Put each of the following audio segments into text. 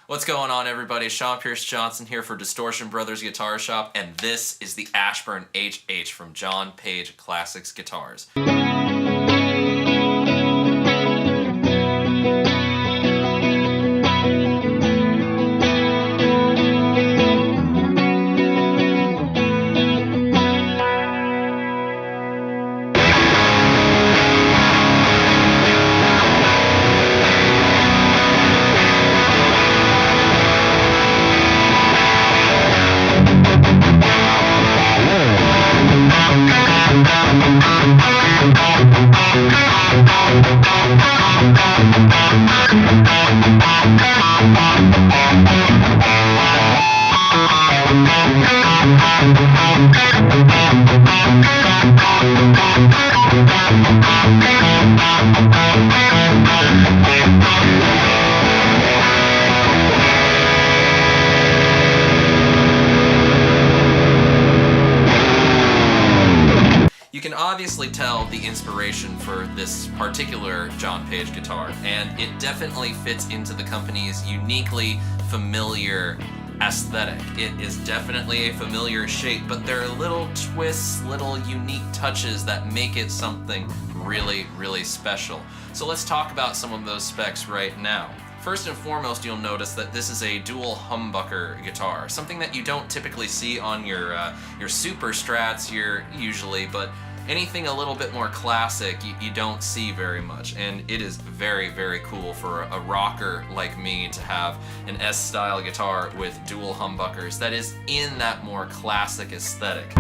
What's going on, everybody? Sean Pierce Johnson here for Distortion Brothers Guitar Shop, and this is the Ashburn HH from John Page Classics Guitars. You can obviously tell the inspiration for this particular John Page guitar, and it definitely fits into the company's uniquely familiar aesthetic. It is definitely a familiar shape, but there are little twists, little unique touches that make it something really, really special. So let's talk about some of those specs right now. First and foremost, you'll notice that this is a dual humbucker guitar, something that you don't typically see on your super strats usually, but anything a little bit more classic you don't see very much, and it is very, very cool for a rocker like me to have an S-style guitar with dual humbuckers that is in that more classic aesthetic.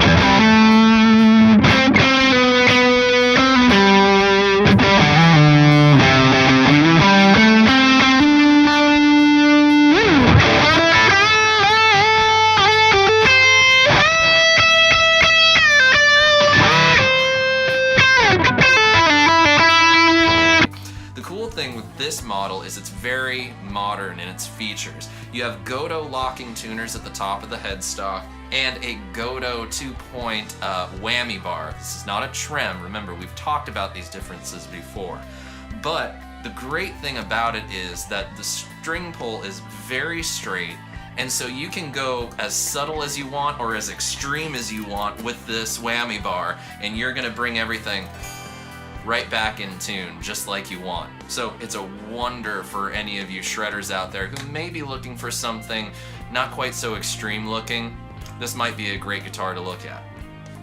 This model is it's very modern in its features. You have Godot locking tuners at the top of the headstock and a Godot 2-point whammy bar. This is not a trem. Remember, we've talked about these differences before. But the great thing about it is that the string pull is very straight, and so you can go as subtle as you want or as extreme as you want with this whammy bar, and you're gonna bring everything right back in tune, just like you want. So it's a wonder for any of you shredders out there who may be looking for something not quite so extreme looking. This might be a great guitar to look at.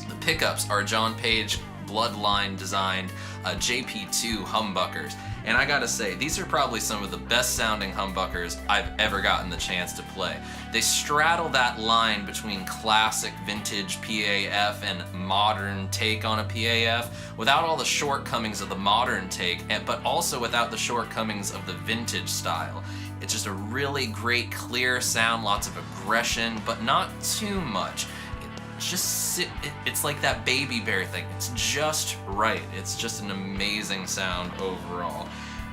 The pickups are John Page Bloodline designed JP-2 humbuckers. And I gotta say, these are probably some of the best sounding humbuckers I've ever gotten the chance to play. They straddle that line between classic vintage PAF and modern take on a PAF without all the shortcomings of the modern take, but also without the shortcomings of the vintage style. It's just a really great clear sound, lots of aggression, but not too much. It's like that Baby Bear thing. It's just right. It's just an amazing sound overall.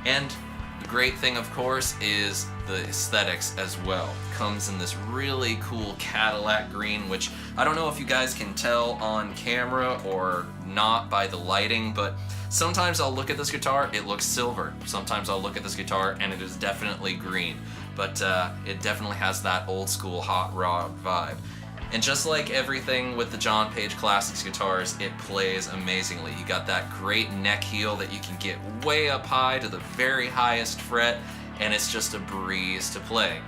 And the great thing, of course, is the aesthetics as well. Comes in this really cool Cadillac green, which I don't know if you guys can tell on camera or not by the lighting, but sometimes I'll look at this guitar, it looks silver. Sometimes I'll look at this guitar and it is definitely green, but it definitely has that old school hot rod vibe. And just like everything with the John Page Classics guitars, it plays amazingly. You got that great neck heel that you can get way up high to the very highest fret, and it's just a breeze to play.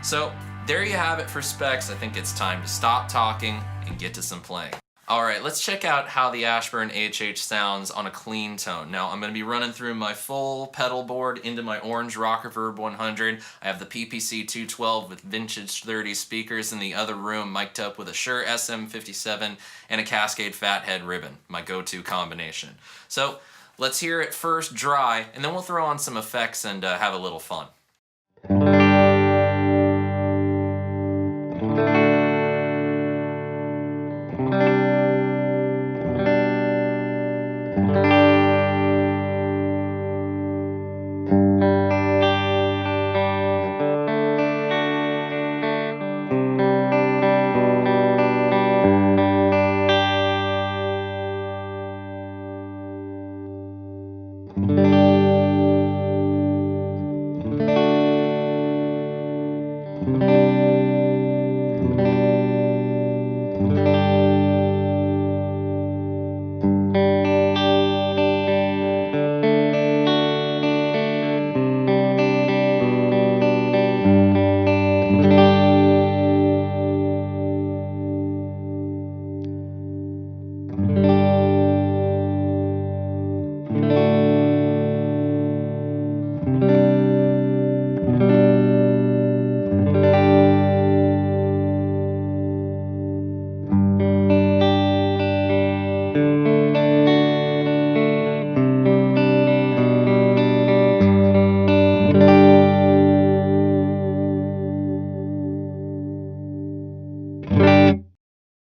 So there you have it for specs. I think it's time to stop talking and get to some playing. Alright, let's check out how the Ashburn HH sounds on a clean tone. Now, I'm going to be running through my full pedal board into my orange Rockerverb 100. I have the PPC 212 with vintage 30 speakers in the other room, mic'd up with a Shure SM57 and a Cascade Fathead ribbon, my go-to combination. So, let's hear it first dry, and then we'll throw on some effects and have a little fun.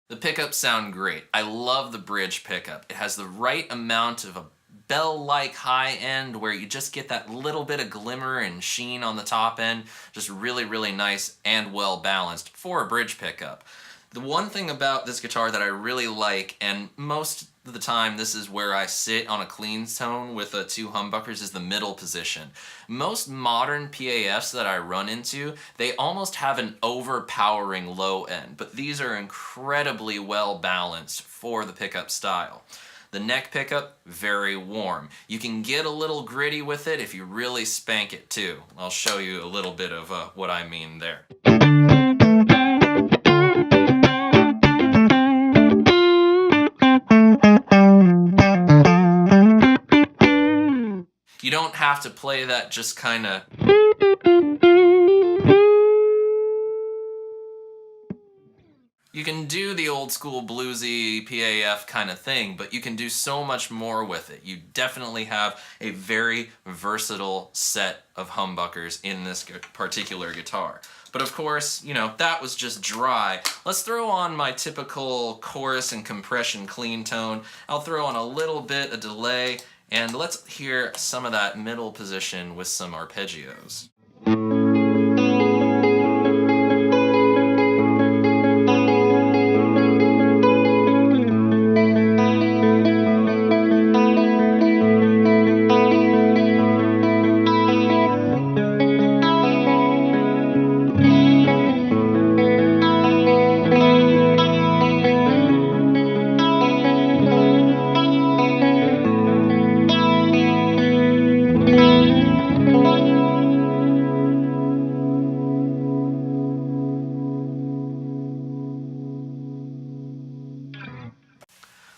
The pickups sound great. I love the bridge pickup. It has the right amount of a bell-like high end where you just get that little bit of glimmer and sheen on the top end. Just really, really nice and well balanced for a bridge pickup. The one thing about this guitar that I really like, and most of the time this is where I sit on a clean tone with two humbuckers, is the middle position. Most modern PAFs that I run into, they almost have an overpowering low end, but these are incredibly well balanced for the pickup style. The neck pickup, very warm. You can get a little gritty with it if you really spank it too. I'll show you a little bit of what I mean there. You don't have to play that just kind of... You can do the old school bluesy PAF kind of thing, but you can do so much more with it. You definitely have a very versatile set of humbuckers in this particular guitar. But of course, you know, that was just dry. Let's throw on my typical chorus and compression clean tone. I'll throw on a little bit of delay, and let's hear some of that middle position with some arpeggios.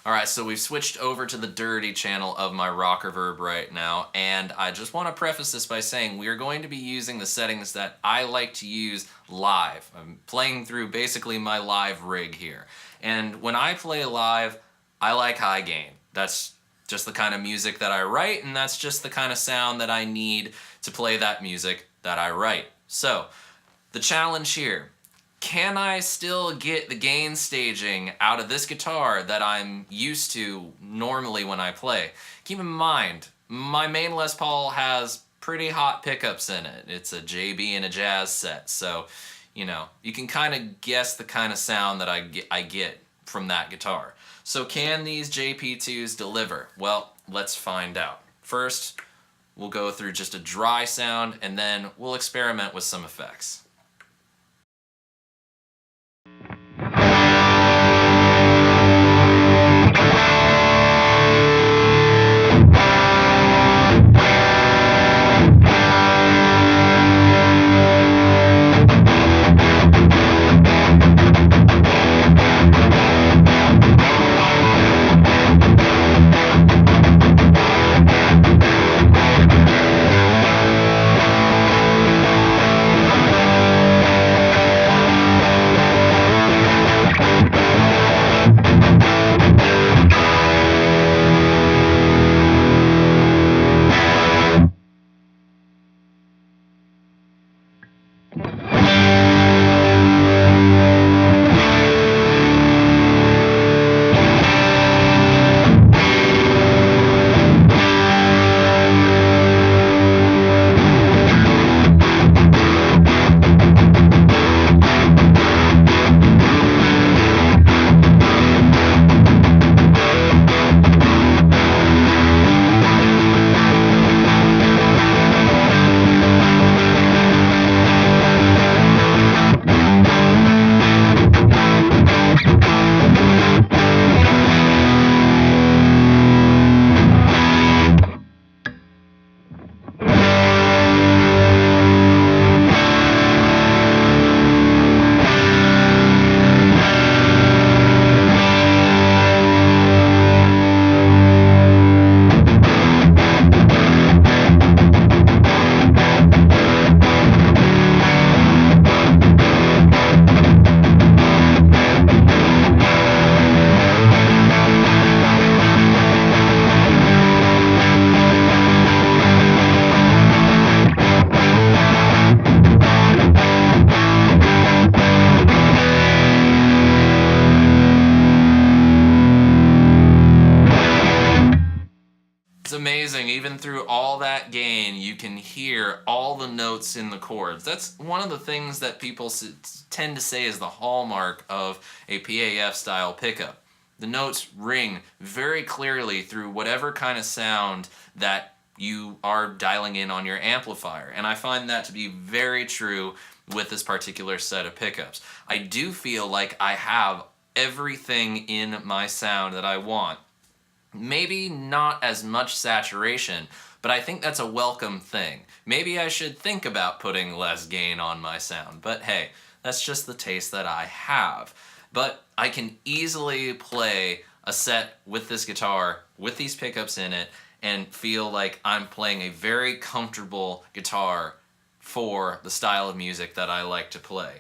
Alright, so we've switched over to the dirty channel of my rock reverb right now, and I just want to preface this by saying we are going to be using the settings that I like to use live. I'm playing through basically my live rig here. And when I play live, I like high gain. That's just the kind of music that I write, and that's just the kind of sound that I need to play that music that I write. So, the challenge here. Can I still get the gain staging out of this guitar that I'm used to normally when I play? Keep in mind, my main Les Paul has pretty hot pickups in it. It's a JB and a jazz set, so, you know, you can kind of guess the kind of sound that I get from that guitar. So can these JP-2s deliver? Well, let's find out. First, we'll go through just a dry sound, and then we'll experiment with some effects. even through all that gain, you can hear all the notes in the chords. That's one of the things that people tend to say is the hallmark of a PAF style pickup. The notes ring very clearly through whatever kind of sound that you are dialing in on your amplifier. And I find that to be very true with this particular set of pickups. I do feel like I have everything in my sound that I want. Maybe not as much saturation, but I think that's a welcome thing. Maybe I should think about putting less gain on my sound, but hey, that's just the taste that I have. But I can easily play a set with this guitar, with these pickups in it, and feel like I'm playing a very comfortable guitar for the style of music that I like to play.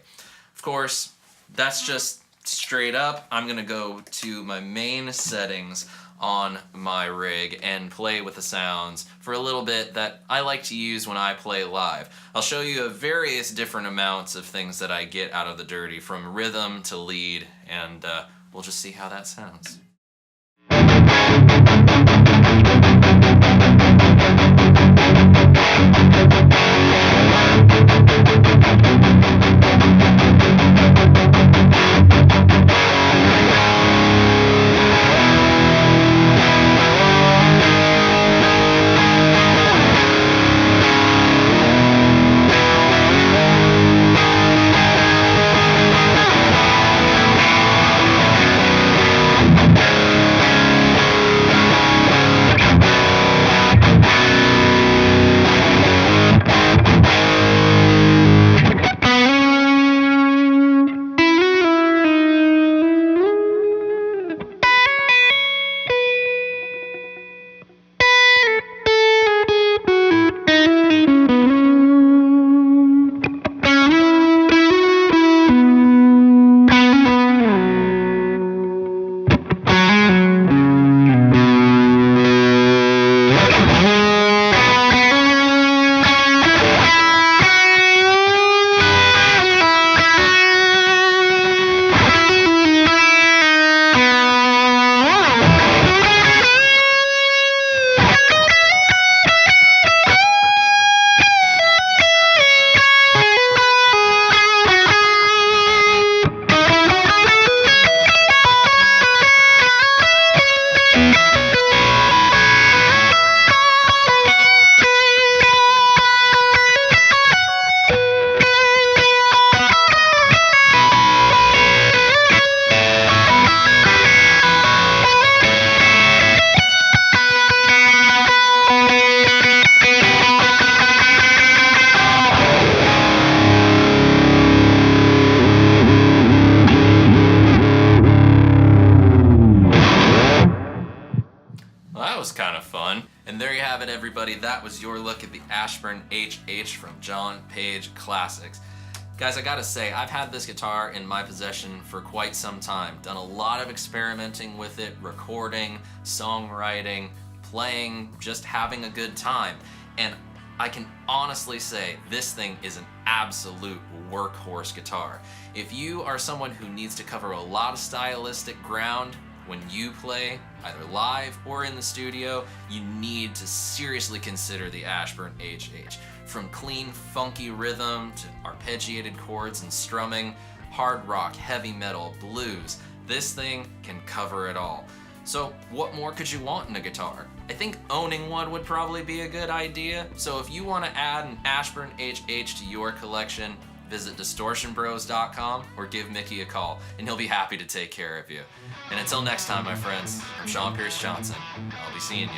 Of course, that's just straight up. I'm gonna go to my main settings on my rig and play with the sounds for a little bit that I like to use when I play live. I'll show you various different amounts of things that I get out of the dirty, from rhythm to lead, and we'll just see how that sounds. And there you have it, everybody. That was your look at the Ashburn HH from John Page Classics. Guys, I gotta say, I've had this guitar in my possession for quite some time. Done a lot of experimenting with it, recording, songwriting, playing, just having a good time. And I can honestly say this thing is an absolute workhorse guitar. If you are someone who needs to cover a lot of stylistic ground when you play, either live or in the studio, you need to seriously consider the Ashburn HH. From clean, funky rhythm to arpeggiated chords and strumming, hard rock, heavy metal, blues, this thing can cover it all. So what more could you want in a guitar? I think owning one would probably be a good idea. So if you want to add an Ashburn HH to your collection, visit distortionbros.com or give Mickey a call, and he'll be happy to take care of you. And until next time, my friends, I'm Sean Pierce Johnson. I'll be seeing you.